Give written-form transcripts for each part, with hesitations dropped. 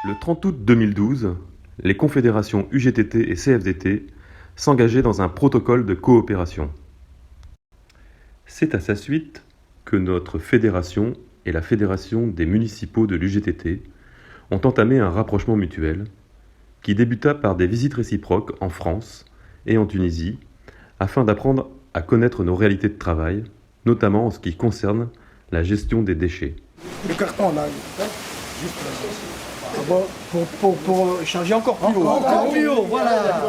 Le 30 août 2012, les confédérations UGTT et CFDT s'engageaient dans un protocole de coopération. C'est à sa suite que notre fédération et la fédération des municipaux de l'UGTT ont entamé un rapprochement mutuel qui débuta par des visites réciproques en France et en Tunisie afin d'apprendre à connaître nos réalités de travail, notamment en ce qui concerne la gestion des déchets. Le carton là, juste pour changer encore plus haut. Encore plus haut, voilà.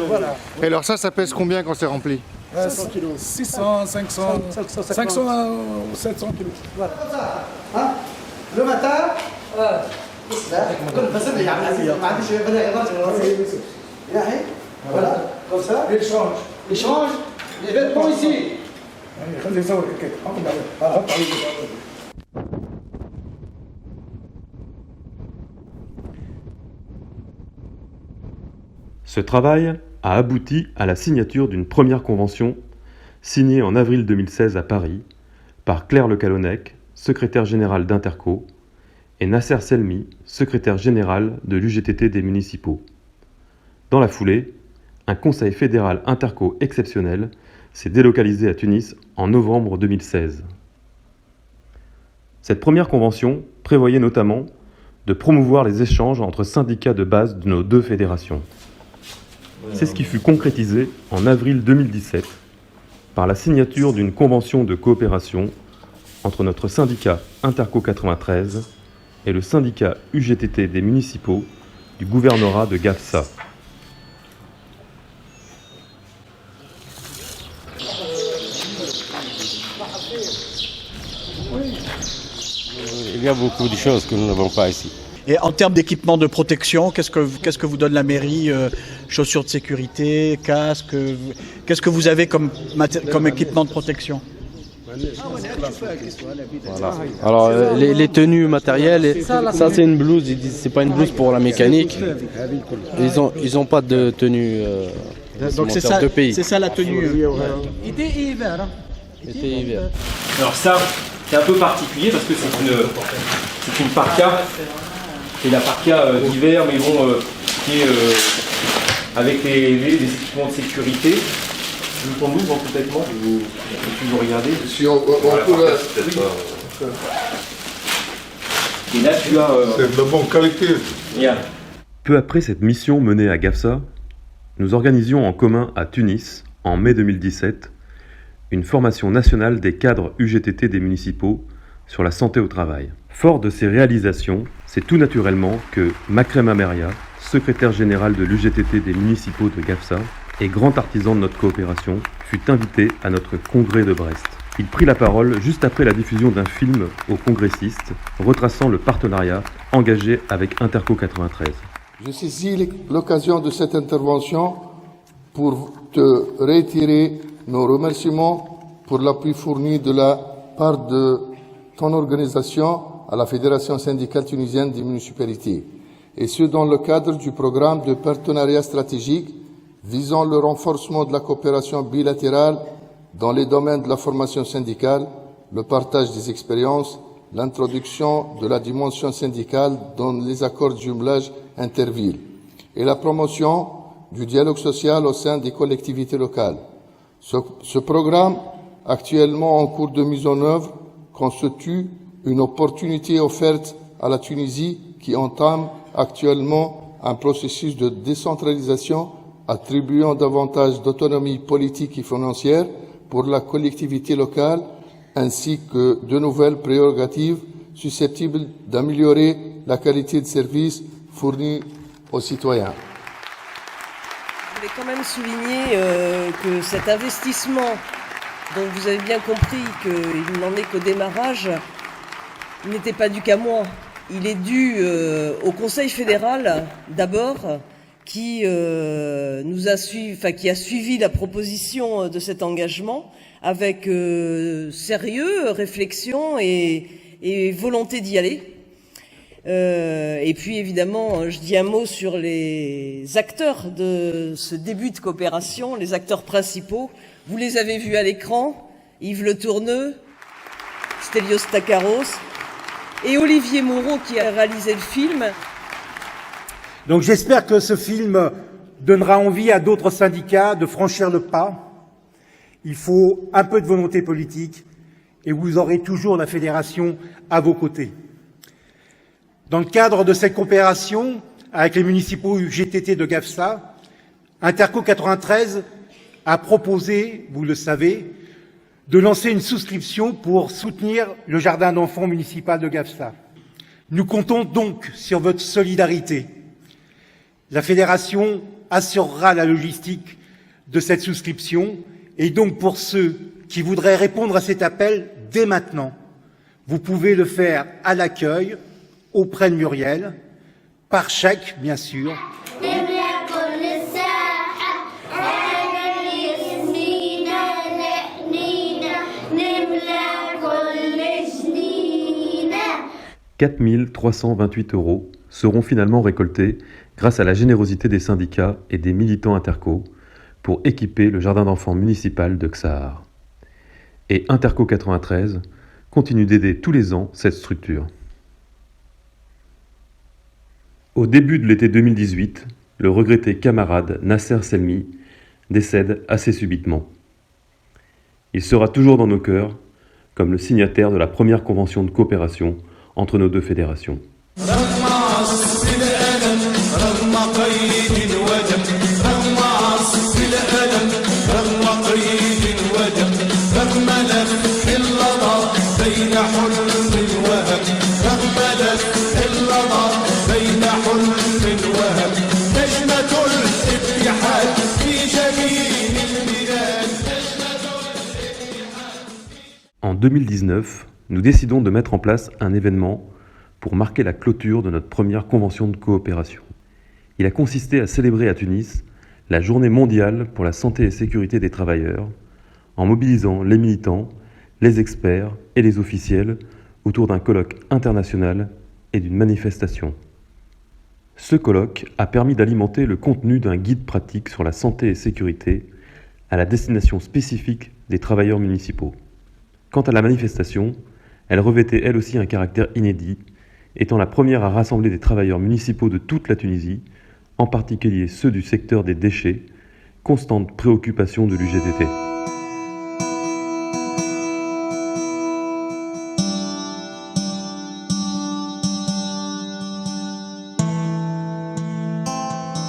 Voilà. Et alors ça pèse combien quand c'est rempli? 600, 500, 500 à 700 kilos. Voilà. Hein? Le matin, voilà, comme ça, il change les vêtements ici. Ce travail a abouti à la signature d'une première convention signée en avril 2016 à Paris par Claire Lecalonnec, secrétaire générale d'Interco, et Nasser Selmi, secrétaire général de l'UGTT des municipaux. Dans la foulée, un conseil fédéral Interco exceptionnel s'est délocalisé à Tunis en novembre 2016. Cette première convention prévoyait notamment de promouvoir les échanges entre syndicats de base de nos deux fédérations. C'est ce qui fut concrétisé en avril 2017 par la signature d'une convention de coopération entre notre syndicat Interco 93 et le syndicat UGTT des municipaux du gouvernorat de Gafsa. Il y a beaucoup de choses que nous n'avons pas ici. Et en termes d'équipement de protection, qu'est-ce que vous donne la mairie? Chaussures de sécurité, casques, qu'est-ce que vous avez comme équipement de protection? Voilà. Alors les tenues matérielles, ça c'est une blouse, ils disent c'est pas une blouse pour la mécanique. Ils ont pas de tenue donc c'est ça, de pays. C'est ça la tenue. Été hiver. Alors ça, c'est un peu particulier parce que c'est une parka. C'est la parka d'hiver, mais bon, qui est avec les équipements de sécurité. Je vous ouvre complètement, vous regardez. Si on peut Et là, tu as... c'est de bonne qualité. Regarde. Peu après cette mission menée à Gafsa, nous organisions en commun à Tunis, en mai 2017, une formation nationale des cadres UGTT des municipaux sur la santé au travail. Fort de ces réalisations, c'est tout naturellement que Makrem Ameria, secrétaire général de l'UGTT des municipaux de Gafsa et grand artisan de notre coopération, fut invité à notre congrès de Brest. Il prit la parole juste après la diffusion d'un film aux congressistes retraçant le partenariat engagé avec Interco 93. Je saisis l'occasion de cette intervention pour te réitérer nos remerciements pour l'appui fourni de la part de ton organisation à la Fédération syndicale tunisienne des municipalités, et ce dans le cadre du programme de partenariat stratégique visant le renforcement de la coopération bilatérale dans les domaines de la formation syndicale, le partage des expériences, l'introduction de la dimension syndicale dans les accords de jumelage intervilles et la promotion du dialogue social au sein des collectivités locales. Ce programme, actuellement en cours de mise en œuvre, constitue une opportunité offerte à la Tunisie qui entame actuellement un processus de décentralisation attribuant davantage d'autonomie politique et financière pour la collectivité locale, ainsi que de nouvelles prérogatives susceptibles d'améliorer la qualité de service fourni aux citoyens. Je voulais quand même souligner que cet investissement, dont vous avez bien compris qu'il n'en est qu'au démarrage, n'était pas dû qu'à moi. Il est dû au Conseil fédéral, d'abord, qui a suivi la proposition de cet engagement avec sérieux, réflexion et volonté d'y aller. Et puis évidemment, je dis un mot sur les acteurs de ce début de coopération, les acteurs principaux. Vous les avez vus à l'écran, Yves Le Tourneux, Stelios Takaros et Olivier Moreau qui a réalisé le film. Donc j'espère que ce film donnera envie à d'autres syndicats de franchir le pas. Il faut un peu de volonté politique et vous aurez toujours la fédération à vos côtés. Dans le cadre de cette coopération avec les municipaux UGTT de GAFSA, Interco 93 a proposé, vous le savez, de lancer une souscription pour soutenir le jardin d'enfants municipal de GAFSA. Nous comptons donc sur votre solidarité. La fédération assurera la logistique de cette souscription et donc pour ceux qui voudraient répondre à cet appel dès maintenant, vous pouvez le faire à l'accueil, auprès de Muriel, par chèque bien sûr. 4 328 € seront finalement récoltés grâce à la générosité des syndicats et des militants Interco pour équiper le jardin d'enfants municipal de Xahar. Et Interco 93 continue d'aider tous les ans cette structure. Au début de l'été 2018, le regretté camarade Nasser Selmi décède assez subitement. Il sera toujours dans nos cœurs comme le signataire de la première convention de coopération entre nos deux fédérations. En 2019, nous décidons de mettre en place un événement pour marquer la clôture de notre première convention de coopération. Il a consisté à célébrer à Tunis la journée mondiale pour la santé et sécurité des travailleurs, en mobilisant les militants, les experts et les officiels autour d'un colloque international et d'une manifestation. Ce colloque a permis d'alimenter le contenu d'un guide pratique sur la santé et sécurité à la destination spécifique des travailleurs municipaux. Quant à la manifestation, elle revêtait elle aussi un caractère inédit, étant la première à rassembler des travailleurs municipaux de toute la Tunisie, en particulier ceux du secteur des déchets, constante préoccupation de l'UGTT.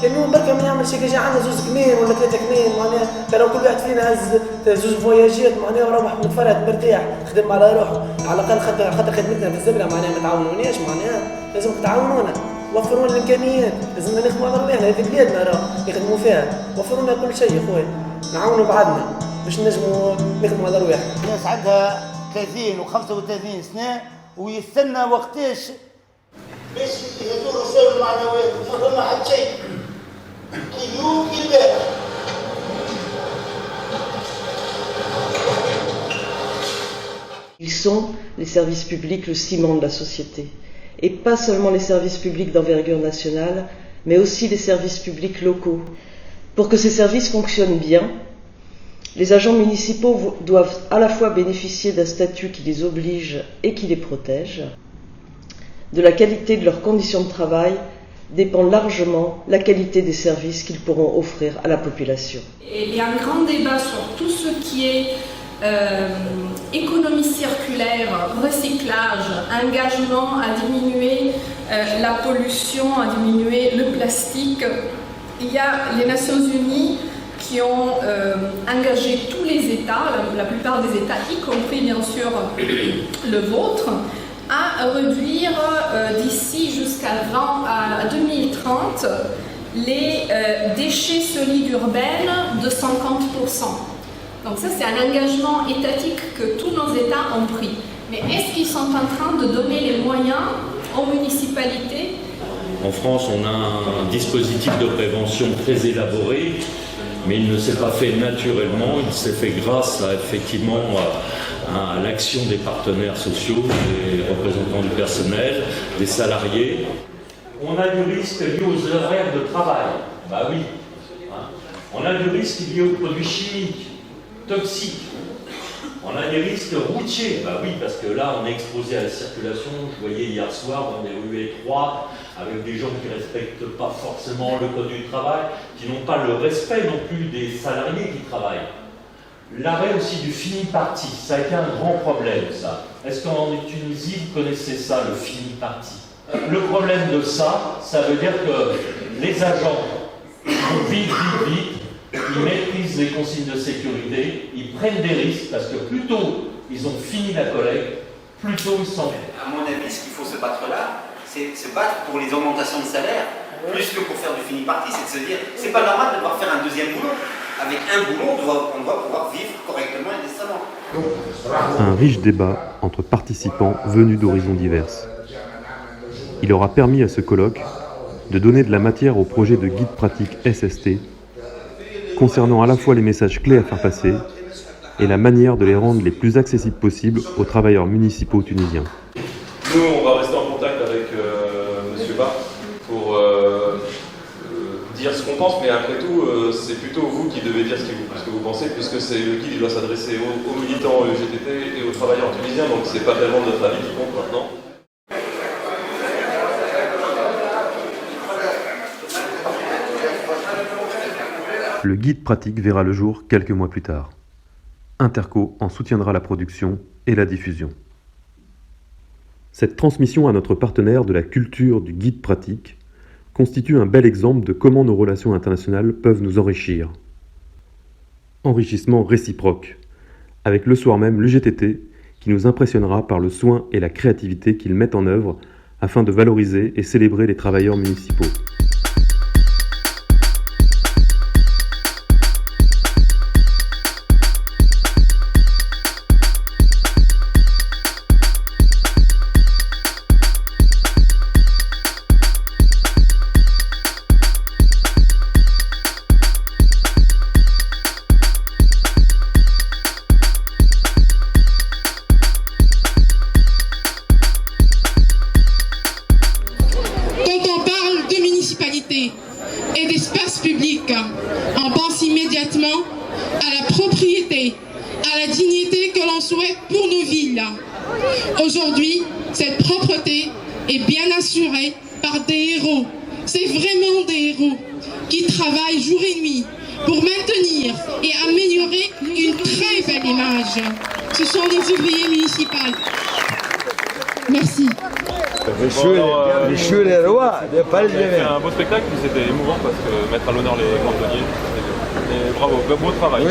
كانوا بركة ما يعمل شيء، جا عندنا زوز كمين ولا 3 كمين معناها، كانوا كل واحد فينا هز زوز فواياجات معناها وروح متفرد مرتاح، خدم على روحه، على الأقل خاطر خدمتنا في الزبلة معناها ما تعاونوناش معناها، لازم تعاونونا، وفروا لنا الإمكانيات، لازمنا نخدموا على رواحنا، هذه بلادنا راه يخدموا فيها، وفروا لنا كل شيء يا خويا، نعاونوا بعضنا باش نجموا نخدموا على رواحنا. الناس عندها 30 و35 سنة ويستنى وقتاش باش يهدوا الرسائل المعنويات، ما فما حد شيء. Ils sont, les services publics, le ciment de la société. Et pas seulement les services publics d'envergure nationale, mais aussi les services publics locaux. Pour que ces services fonctionnent bien, les agents municipaux doivent à la fois bénéficier d'un statut qui les oblige et qui les protège. De la qualité de leurs conditions de travail dépend largement la qualité des services qu'ils pourront offrir à la population. Et il y a un grand débat sur tout ce qui est économie circulaire, recyclage, engagement à diminuer la pollution, à diminuer le plastique. Il y a les Nations Unies qui ont engagé tous les États, la plupart des États, y compris bien sûr le vôtre, à réduire d'ici jusqu'à 2030 les déchets solides urbains de 50%. Donc ça c'est un engagement étatique que tous nos États ont pris. Mais est-ce qu'ils sont en train de donner les moyens aux municipalités? En France, on a un dispositif de prévention très élaboré, mais il ne s'est pas fait naturellement, il s'est fait grâce à effectivement à l'action des partenaires sociaux, des représentants du personnel, des salariés. On a du risque lié aux horaires de travail. Bah oui. On a du risque lié aux produits chimiques, toxiques. On a des risques routiers, bah oui, parce que là on est exposé à la circulation. Je voyais hier soir dans des rues étroites, avec des gens qui ne respectent pas forcément le code du travail, qui n'ont pas le respect non plus des salariés qui travaillent. L'arrêt aussi du fini parti, ça a été un grand problème, ça. Est-ce qu'en Tunisie, vous connaissez ça, le fini parti? Le problème de ça, ça veut dire que les agents vont vite, ils maîtrisent les consignes de sécurité, ils prennent des risques, parce que plus tôt ils ont fini la collecte, plus tôt ils s'en vont. À mon avis, ce qu'il faut se battre là, c'est se battre pour les augmentations de salaire, plus que pour faire du fini parti, c'est de se dire, c'est pas normal de devoir faire un deuxième boulot. Avec un boulot, on doit pouvoir vivre correctement et décemment. Un riche débat entre participants venus d'horizons divers. Il aura permis à ce colloque de donner de la matière au projet de guide pratique SST, concernant à la fois les messages clés à faire passer et la manière de les rendre les plus accessibles possibles aux travailleurs municipaux tunisiens. Nous, on va rester en contact avec M. Ba pour dire ce qu'on pense, mais après tout, c'est plutôt vous qui devez dire ce que vous pensez, puisque c'est le guide qui doit s'adresser aux militants UGTT et aux travailleurs tunisiens, donc c'est pas tellement notre avis qui compte maintenant. Le guide pratique verra le jour quelques mois plus tard. Interco en soutiendra la production et la diffusion. Cette transmission à notre partenaire de la culture du guide pratique constitue un bel exemple de comment nos relations internationales peuvent nous enrichir. Enrichissement réciproque, avec le soir même l'UGTT qui nous impressionnera par le soin et la créativité qu'ils mettent en œuvre afin de valoriser et célébrer les travailleurs municipaux. Et d'espace public, on pense immédiatement à la propriété, à la dignité que l'on souhaite pour nos villes. Aujourd'hui, cette propreté est bien assurée par des héros. C'est vraiment des héros qui travaillent jour et nuit pour maintenir et améliorer une très belle image. Ce sont les ouvriers municipaux. Merci. C'est un beau spectacle, mais c'était émouvant parce que mettre à l'honneur les cordonniers, et bravo, beau travail.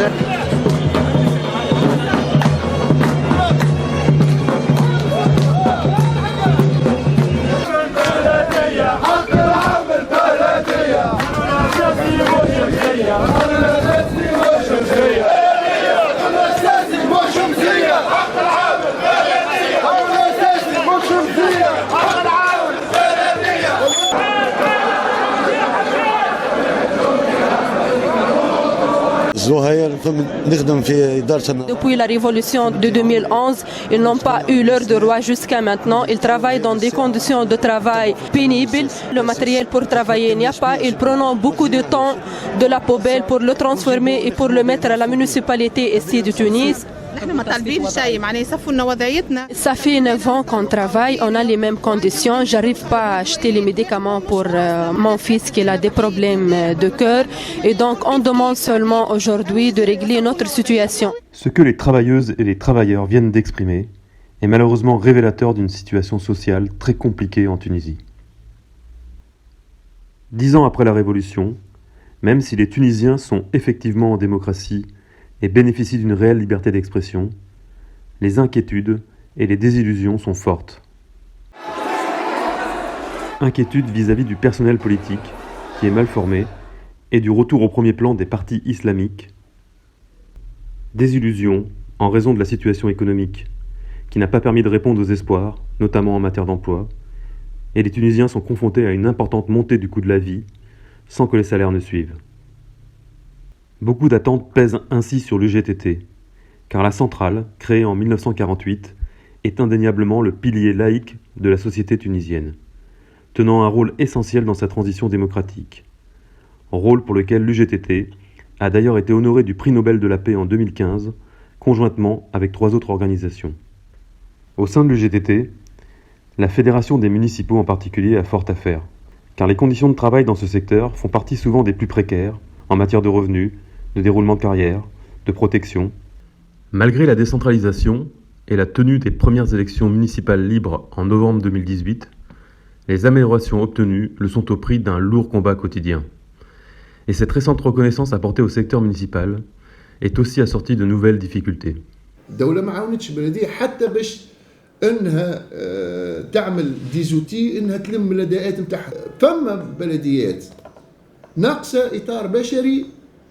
Depuis la révolution de 2011, ils n'ont pas eu l'heure de roi jusqu'à maintenant. Ils travaillent dans des conditions de travail pénibles. Le matériel pour travailler n'y a pas. Ils prennent beaucoup de temps de la poubelle pour le transformer et pour le mettre à la municipalité ici de Tunis. Ça fait 9 ans qu'on travaille, on a les mêmes conditions. J'arrive pas à acheter les médicaments pour mon fils qui a des problèmes de cœur. Et donc on demande seulement aujourd'hui de régler notre situation. Ce que les travailleuses et les travailleurs viennent d'exprimer est malheureusement révélateur d'une situation sociale très compliquée en Tunisie. 10 ans après la Révolution, même si les Tunisiens sont effectivement en démocratie et bénéficient d'une réelle liberté d'expression, les inquiétudes et les désillusions sont fortes. Inquiétude vis-à-vis du personnel politique, qui est mal formé, et du retour au premier plan des partis islamiques. Désillusion en raison de la situation économique, qui n'a pas permis de répondre aux espoirs, notamment en matière d'emploi, et les Tunisiens sont confrontés à une importante montée du coût de la vie, sans que les salaires ne suivent. Beaucoup d'attentes pèsent ainsi sur l'UGTT, car la centrale, créée en 1948, est indéniablement le pilier laïque de la société tunisienne, tenant un rôle essentiel dans sa transition démocratique. Rôle pour lequel l'UGTT a d'ailleurs été honoré du prix Nobel de la paix en 2015, conjointement avec 3 autres organisations. Au sein de l'UGTT, la Fédération des municipaux en particulier a fort à faire, car les conditions de travail dans ce secteur font partie souvent des plus précaires en matière de revenus, de déroulement de carrière, de protection. Malgré la décentralisation et la tenue des premières élections municipales libres en novembre 2018, les améliorations obtenues le sont au prix d'un lourd combat quotidien. Et cette récente reconnaissance apportée au secteur municipal est aussi assortie de nouvelles difficultés. الدولة ما عاونتش البلدية حتى باش انها تعمل ديزوتي انها تلم الاداءات نتاعها. فما بلديات ناقصة اطار بشري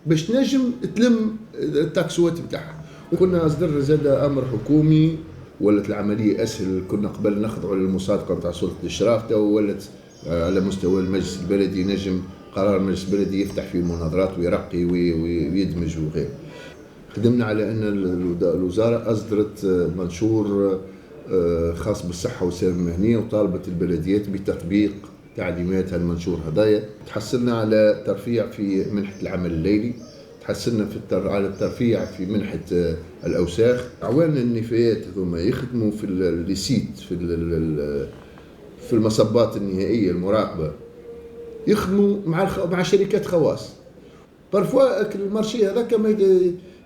باش نجم تلم التاكسوات نتاعها. وكنا اصدر زاد امر حكومي ولات العملية اسهل. كنا قبل نخضعوا للمصادقة نتاع سلطة الاشراف تو ولات على مستوى المجلس البلدي نجم قرار المجلس البلدي يفتح فيه مناظرات ويرقي ويدمج وغيره. خدمنا على ان الوزاره اصدرت منشور خاص بالصحه والسلامه المهنيه وطالبت البلديات بتطبيق تعليمات هالمنشور هدايا. تحصلنا على ترفيع في منحه العمل الليلي، تحصلنا على الترفيع في منحه الاوساخ. اعوان النفايات هذوما يخدموا في الليسيت في المصبات النهائيه المراقبه، يخدموا مع شركات خواص. بارفوا المارشي هذاك ما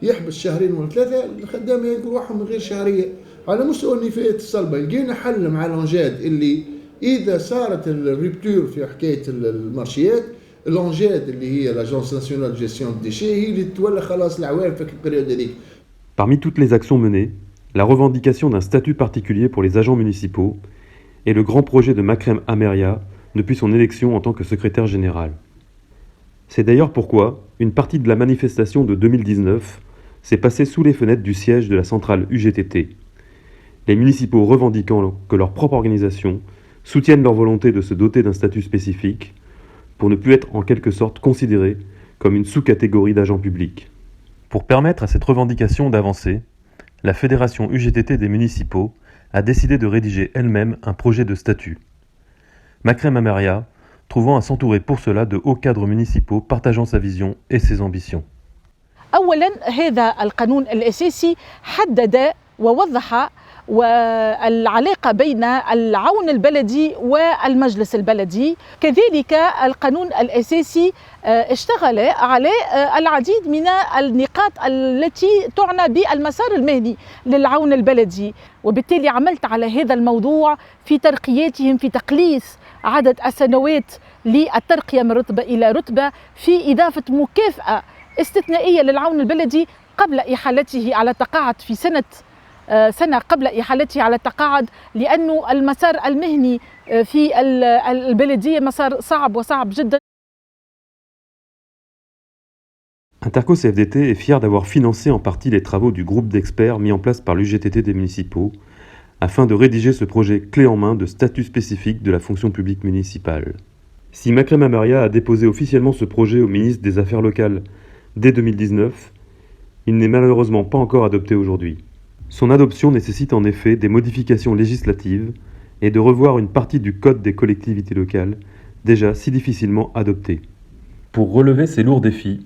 يحبس شهرين ولا 3 الخدام يلقوا روحهم من غير شهريه. على مستوى النفايات الصلبه لقينا حل مع لونجاد اللي اذا صارت الريبتور في حكايه المارشيات، لونجاد اللي هي لاجونس ناسيونال دو جيستيون دي ديشي هي اللي تولى خلاص العوام في البريود هذيك. Parmi toutes les actions menées, la revendication d'un statut particulier pour les agents municipaux est le grand projet de Makrem Ameria depuis son élection en tant que secrétaire général. C'est d'ailleurs pourquoi une partie de la manifestation de 2019 s'est passée sous les fenêtres du siège de la centrale UGTT, les municipaux revendiquant que leur propre organisation soutienne leur volonté de se doter d'un statut spécifique pour ne plus être en quelque sorte considérés comme une sous-catégorie d'agents publics. Pour permettre à cette revendication d'avancer, la Fédération UGTT des municipaux a décidé de rédiger elle-même un projet de statut. Makrem Ameria trouvant à s'entourer pour cela de hauts cadres municipaux partageant sa vision et ses ambitions. أولاً هذا القانون الأساسي حدد ووضح والعلاقة بين العون البلدي والمجلس البلدي. كذلك القانون الأساسي اشتغل على العديد من النقاط التي تعنى بالمسار المهني للعون البلدي، وبالتالي عملت على هذا الموضوع في ترقياتهم، في تقليص عدد السنوات للترقية من رتبة إلى رتبة، في إضافة مكافأة استثنائية للعون البلدي قبل إحالته على التقاعد في سنة قبل إحالته على التقاعد، لأنه المسار المهني في البلدية مسار صعب وصعب جدا. Interco CFDT est fier d'avoir financé en partie les travaux du groupe d'experts mis en place par l'UGTT des municipaux afin de rédiger ce projet clé en main de statut spécifique de la fonction publique municipale. Si Makrem Ameria a déposé officiellement ce projet au ministre des Affaires locales dès 2019, il n'est malheureusement pas encore adopté aujourd'hui. Son adoption nécessite en effet des modifications législatives et de revoir une partie du Code des collectivités locales, déjà si difficilement adopté. Pour relever ces lourds défis,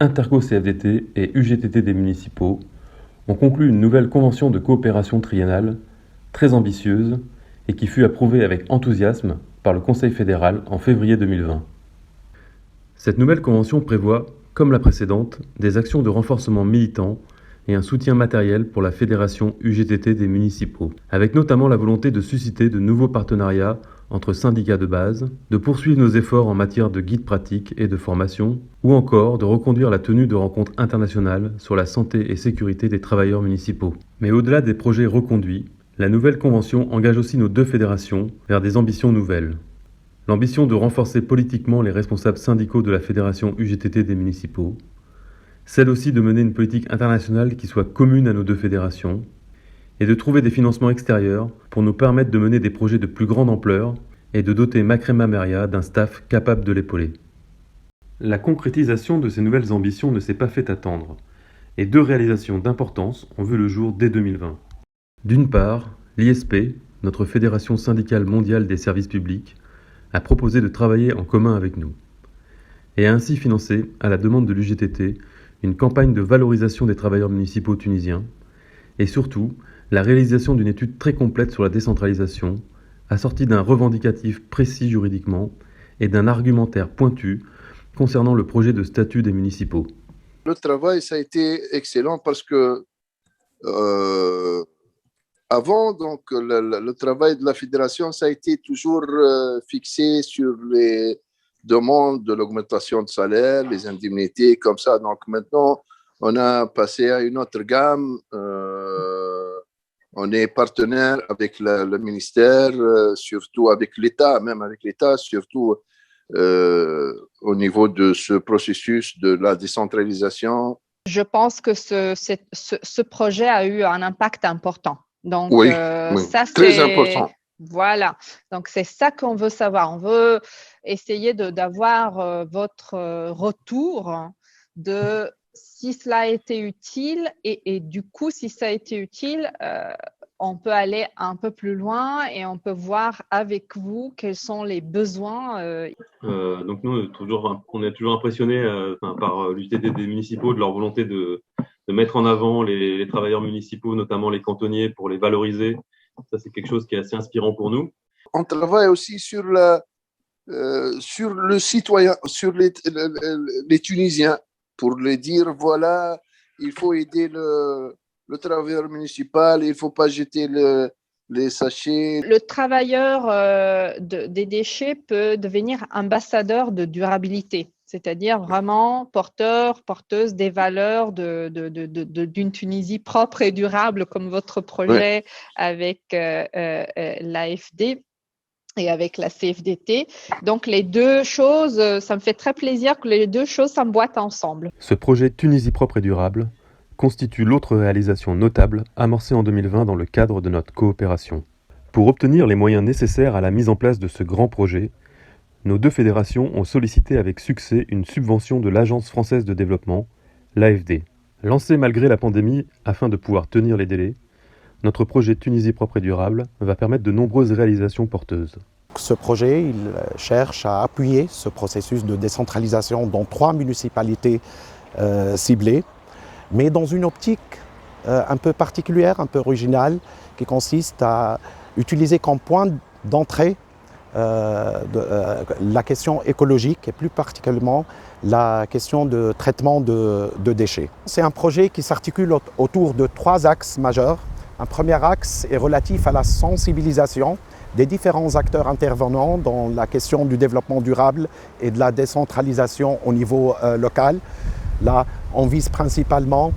Interco CFDT et UGTT des municipaux ont conclu une nouvelle convention de coopération triennale très ambitieuse et qui fut approuvée avec enthousiasme par le Conseil fédéral en février 2020. Cette nouvelle convention prévoit, comme la précédente, des actions de renforcement militant et un soutien matériel pour la Fédération UGTT des municipaux, avec notamment la volonté de susciter de nouveaux partenariats entre syndicats de base, de poursuivre nos efforts en matière de guides pratiques et de formation, ou encore de reconduire la tenue de rencontres internationales sur la santé et sécurité des travailleurs municipaux. Mais au-delà des projets reconduits, la nouvelle convention engage aussi nos 2 fédérations vers des ambitions nouvelles. L'ambition de renforcer politiquement les responsables syndicaux de la Fédération UGTT des municipaux, celle aussi de mener une politique internationale qui soit commune à nos 2 fédérations, et de trouver des financements extérieurs pour nous permettre de mener des projets de plus grande ampleur et de doter Makrem Ameria d'un staff capable de l'épauler. La concrétisation de ces nouvelles ambitions ne s'est pas fait attendre, et 2 réalisations d'importance ont vu le jour dès 2020. D'une part, l'ISP, notre Fédération syndicale mondiale des services publics, a proposé de travailler en commun avec nous, et a ainsi financé, à la demande de l'UGTT, une campagne de valorisation des travailleurs municipaux tunisiens, et surtout la réalisation d'une étude très complète sur la décentralisation, assortie d'un revendicatif précis juridiquement et d'un argumentaire pointu concernant le projet de statut des municipaux. Le travail, ça a été excellent parce que avant, donc, le travail de la fédération, ça a été toujours fixé sur les demandes de l'augmentation de salaire, les indemnités, comme ça. Donc maintenant, on a passé à une autre gamme. On est partenaire avec le ministère, surtout avec l'État, même avec l'État, surtout au niveau de ce processus de la décentralisation. Je pense que ce projet a eu un impact important. Donc, oui, ça, très important. Voilà. Donc, c'est ça qu'on veut savoir. On veut essayer d'avoir votre retour de si cela a été utile et du coup, si ça a été utile, on peut aller un peu plus loin et on peut voir avec vous quels sont les besoins. Donc nous, on est toujours impressionnés par l'UJTT des municipaux, de leur volonté de mettre en avant les travailleurs municipaux, notamment les cantonniers, pour les valoriser. Ça, c'est quelque chose qui est assez inspirant pour nous. On travaille aussi sur le citoyen, sur les Tunisiens, pour les dire, voilà, il faut aider le travailleur municipal, il ne faut pas jeter les sachets. Le travailleur des déchets peut devenir ambassadeur de durabilité, c'est-à-dire vraiment porteuse des valeurs d'une Tunisie propre et durable, comme votre projet avec l'AFD et avec la CFDT. Donc, les deux choses, ça me fait très plaisir que les deux choses s'emboîtent ensemble. Ce projet Tunisie propre et durable constitue l'autre réalisation notable amorcée en 2020 dans le cadre de notre coopération. Pour obtenir les moyens nécessaires à la mise en place de ce grand projet, nos deux fédérations ont sollicité avec succès une subvention de l'Agence française de développement, l'AFD. Lancé malgré la pandémie afin de pouvoir tenir les délais, notre projet Tunisie propre et durable va permettre de nombreuses réalisations porteuses. Ce projet, il cherche à appuyer ce processus de décentralisation dans 3 municipalités ciblées, mais dans une optique un peu particulière, un peu originale, qui consiste à utiliser comme point d'entrée la question écologique et plus particulièrement la question de traitement de déchets. C'est un projet qui s'articule autour de 3 axes majeurs. Un premier axe est relatif à la sensibilisation des différents acteurs intervenants dans la question du développement durable et de la décentralisation au niveau local. Là, on vise principalement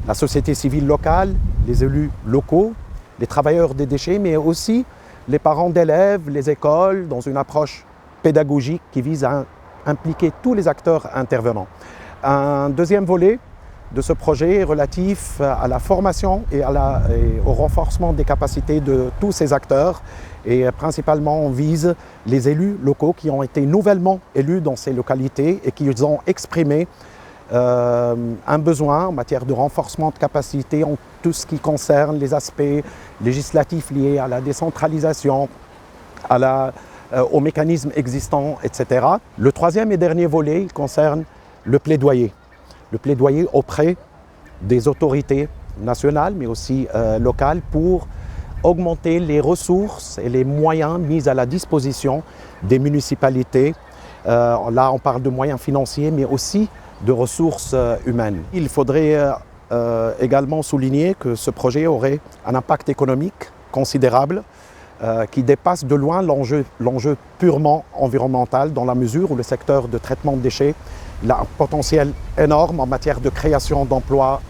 la société civile locale, les élus locaux, les travailleurs des déchets, mais aussi les parents d'élèves, les écoles, dans une approche pédagogique qui vise à impliquer tous les acteurs intervenants. Un deuxième volet de ce projet est relatif à la formation et au renforcement des capacités de tous ces acteurs. Et principalement, on vise les élus locaux qui ont été nouvellement élus dans ces localités et qui ont exprimé un besoin en matière de renforcement de capacité en tout ce qui concerne les aspects législatifs liés à la décentralisation, aux mécanismes existants, etc. Le troisième et dernier volet, il concerne le plaidoyer. Le plaidoyer auprès des autorités nationales, mais aussi locales, pour augmenter les ressources et les moyens mis à la disposition des municipalités. Là, on parle de moyens financiers, mais aussi de ressources humaines. Il faudrait également souligner que ce projet aurait un impact économique considérable qui dépasse de loin l'enjeu purement environnemental, dans la mesure où le secteur de traitement de déchets a un potentiel énorme en matière de création d'emplois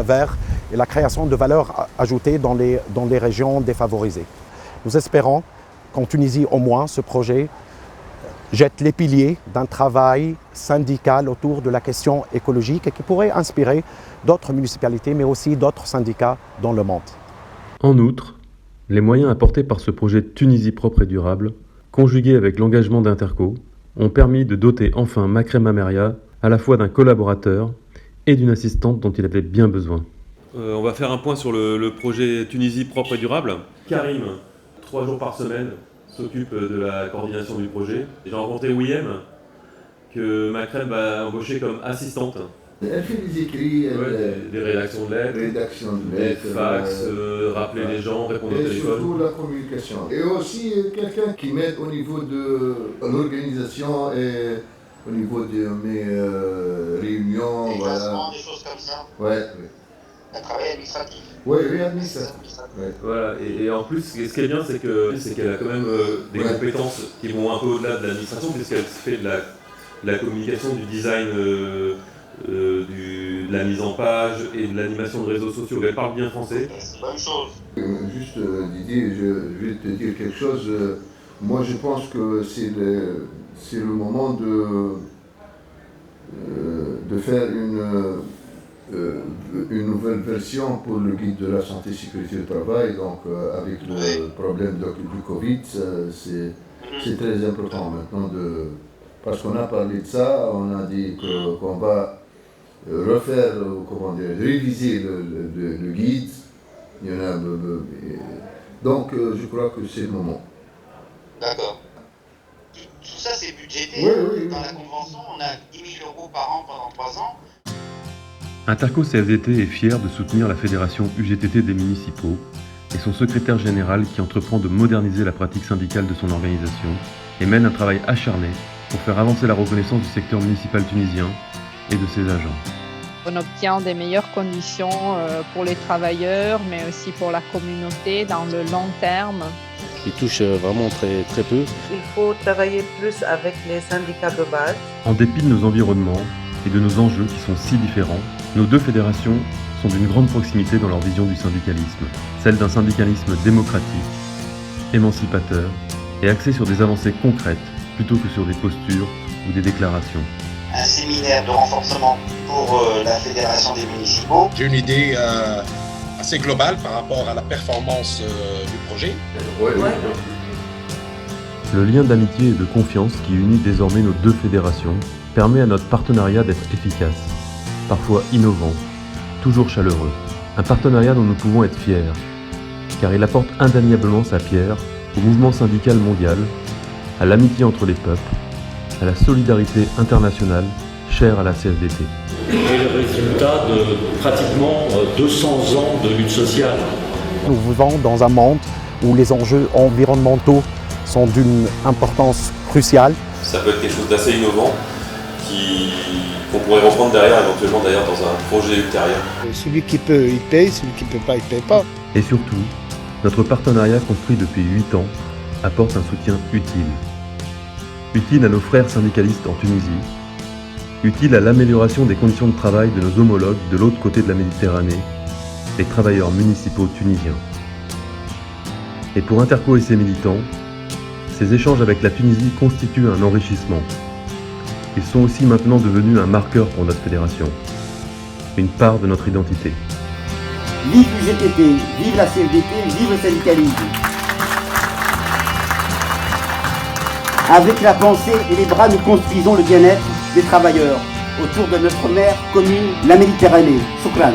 verts et la création de valeur ajoutée dans les régions défavorisées. Nous espérons qu'en Tunisie au moins ce projet jette les piliers d'un travail syndical autour de la question écologique et qui pourrait inspirer d'autres municipalités mais aussi d'autres syndicats dans le monde. En outre, les moyens apportés par ce projet Tunisie propre et durable, conjugués avec l'engagement d'Interco, ont permis de doter enfin Makrem Ameria à la fois d'un collaborateur et d'une assistante dont il avait bien besoin. On va faire un point sur le projet Tunisie propre et durable. Karim, 3 jours par semaine, s'occupe de la coordination du projet. J'ai rencontré Ouiem, que Makrem va embaucher comme assistante. Elle fait des écrits, des rédactions de lettres, des fax, rappeler les gens, répondre au téléphone. Et surtout la communication. Et aussi quelqu'un qui m'aide au niveau de l'organisation et au niveau de mes réunions. Les voilà. Des choses comme ça. Ouais. Un travail administratif. Oui, administratif. Ouais. Voilà, et en plus, ce qui est bien, c'est qu'elle a quand même des compétences qui vont un peu au-delà de l'administration, puisqu'elle fait de la communication, du design, de la mise en page et de l'animation de réseaux sociaux. Elle parle bien français. C'est une bonne chose. Juste Didier, je vais te dire quelque chose. Moi, je pense que c'est le moment de faire une nouvelle version pour le guide de la santé sécurité au travail. Donc, avec le problème du Covid, c'est très important maintenant parce qu'on a parlé de ça, on a dit qu'on va refaire, réviser le guide. Il y en a, donc je crois que c'est le moment. D'accord. Tout ça c'est budgété. Oui. Dans la convention, on a 10 000 € par an pendant 3 ans. Interco CFDT est fier de soutenir la fédération UGTT des municipaux et son secrétaire général qui entreprend de moderniser la pratique syndicale de son organisation et mène un travail acharné pour faire avancer la reconnaissance du secteur municipal tunisien et de ses agents. On obtient des meilleures conditions pour les travailleurs, mais aussi pour la communauté dans le long terme. Ils touchent vraiment très, très peu. Il faut travailler plus avec les syndicats de base. En dépit de nos environnements et de nos enjeux qui sont si différents, nos deux fédérations sont d'une grande proximité dans leur vision du syndicalisme, celle d'un syndicalisme démocratique, émancipateur et axé sur des avancées concrètes plutôt que sur des postures ou des déclarations. Un séminaire de renforcement pour la fédération des municipaux. J'ai une idée assez globale par rapport à la performance du projet. Le lien d'amitié et de confiance qui unit désormais nos deux fédérations permet à notre partenariat d'être efficace, parfois innovant, toujours chaleureux. Un partenariat dont nous pouvons être fiers, car il apporte indéniablement sa pierre au mouvement syndical mondial, à l'amitié entre les peuples, à la solidarité internationale chère à la CFDT. Et le résultat de pratiquement 200 ans de lutte sociale. Nous vivons dans un monde où les enjeux environnementaux sont d'une importance cruciale. Ça peut être quelque chose d'assez innovant qu'on pourrait reprendre derrière, éventuellement d'ailleurs dans un projet ultérieur. Celui qui peut, il paye, celui qui ne peut pas, il ne paye pas. Et surtout, notre partenariat construit depuis 8 ans apporte un soutien utile. Utile à nos frères syndicalistes en Tunisie, utile à l'amélioration des conditions de travail de nos homologues de l'autre côté de la Méditerranée, les travailleurs municipaux tunisiens. Et pour Interco et ses militants, ces échanges avec la Tunisie constituent un enrichissement. Ils sont aussi maintenant devenus un marqueur pour notre fédération, une part de notre identité. Vive l'UGTT, vive la CFDT, vive le syndicalisme. Avec la pensée et les bras, nous construisons le bien-être des travailleurs autour de notre mère commune, la Méditerranée. Shukran.